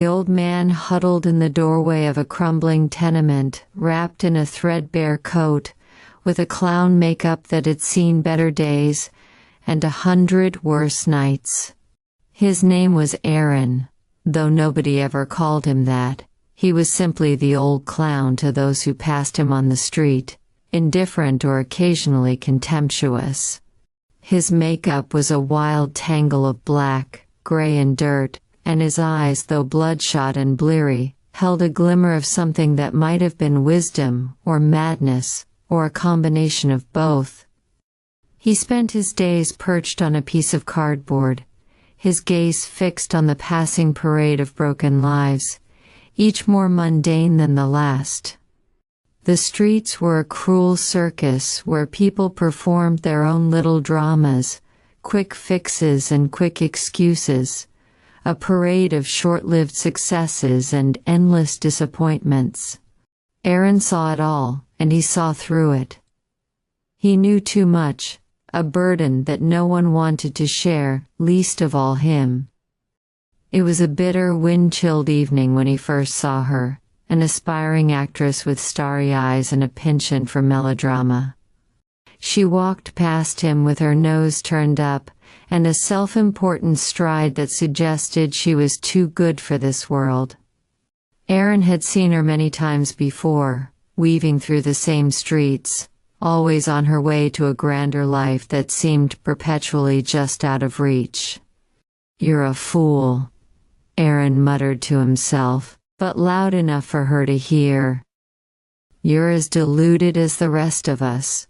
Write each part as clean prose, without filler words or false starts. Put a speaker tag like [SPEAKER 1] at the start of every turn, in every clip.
[SPEAKER 1] The old man huddled in the doorway of a crumbling tenement, wrapped in a threadbare coat, with a clown makeup that had seen better days and 100 worse nights. His name was Aaron, though nobody ever called him that. He was simply the old clown to those who passed him on the street, indifferent or occasionally contemptuous. His makeup was a wild tangle of black, gray and dirt, and his eyes, though bloodshot and bleary, held a glimmer of something that might have been wisdom, or madness, or a combination of both. He spent his days perched on a piece of cardboard, his gaze fixed on the passing parade of broken lives, each more mundane than the last. The streets were a cruel circus where people performed their own little dramas, quick fixes and quick excuses, a parade of short-lived successes and endless disappointments. Aaron saw it all, and he saw through it. He knew too much, a burden that no one wanted to share, least of all him. It was a bitter, wind-chilled evening when he first saw her, an aspiring actress with starry eyes and a penchant for melodrama. She walked past him with her nose turned up, and a self-important stride that suggested she was too good for this world. Aaron had seen her many times before, weaving through the same streets, always on her way to a grander life that seemed perpetually just out of reach. "You're a fool," Aaron muttered to himself, but loud enough for her to hear. "You're as deluded as the rest of us."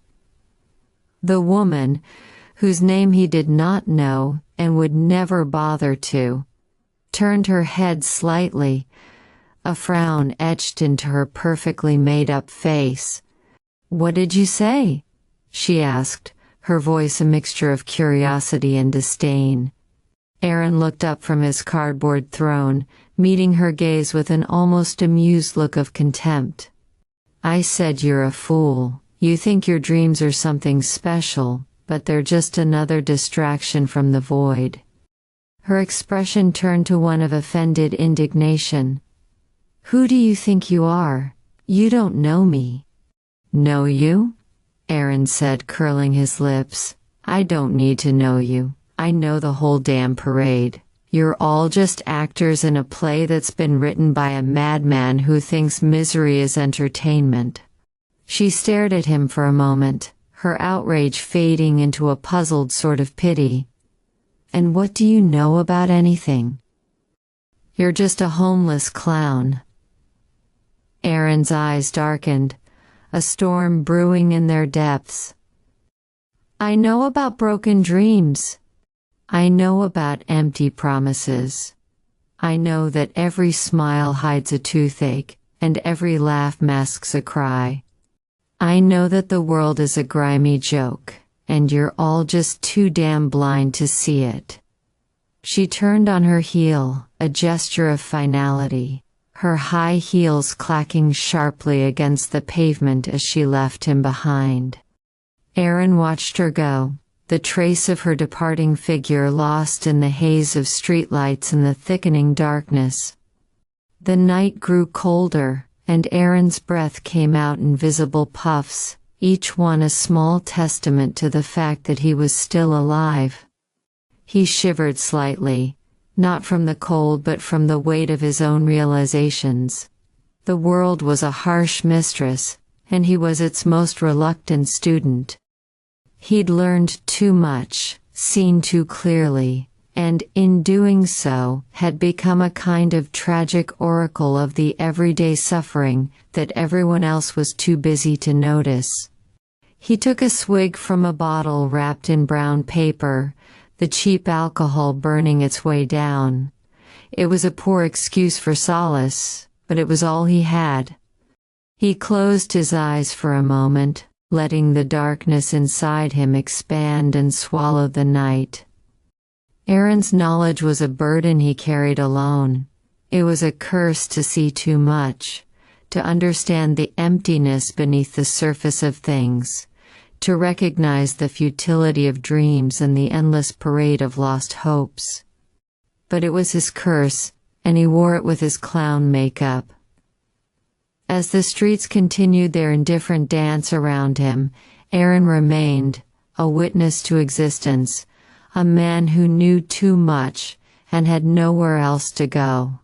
[SPEAKER 1] The woman, whose name he did not know and would never bother to, turned her head slightly, a frown etched into her perfectly made-up face. "What did you say?" she asked, her voice a mixture of curiosity and disdain. Aaron looked up from his cardboard throne, meeting her gaze with an almost amused look of contempt. "I said you're a fool. You think your dreams are something special, but they're just another distraction from the void." Her expression turned to one of offended indignation. "Who do you think you are? You don't know me." "Know you?" Aaron said, curling his lips. "I don't need to know you. I know the whole damn parade. You're all just actors in a play that's been written by a madman who thinks misery is entertainment." She stared at him for a moment, her outrage fading into a puzzled sort of pity. "And what do you know about anything? You're just a homeless clown." Aaron's eyes darkened, a storm brewing in their depths. "I know about broken dreams. I know about empty promises. I know that every smile hides a toothache, and every laugh masks a cry. I know that the world is a grimy joke, and you're all just too damn blind to see it." She turned on her heel, a gesture of finality, her high heels clacking sharply against the pavement as she left him behind. Aaron watched her go, the trace of her departing figure lost in the haze of streetlights and the thickening darkness. The night grew colder, and Aaron's breath came out in visible puffs, each one a small testament to the fact that he was still alive. He shivered slightly, not from the cold but from the weight of his own realizations. The world was a harsh mistress, and he was its most reluctant student. He'd learned too much, seen too clearly, and, in doing so, had become a kind of tragic oracle of the everyday suffering that everyone else was too busy to notice. He took a swig from a bottle wrapped in brown paper, the cheap alcohol burning its way down. It was a poor excuse for solace, but it was all he had. He closed his eyes for a moment, letting the darkness inside him expand and swallow the night. Aaron's knowledge was a burden he carried alone. It was a curse to see too much, to understand the emptiness beneath the surface of things, to recognize the futility of dreams and the endless parade of lost hopes. But it was his curse, and he wore it with his clown makeup. As the streets continued their indifferent dance around him, Aaron remained, a witness to existence, a man who knew too much and had nowhere else to go.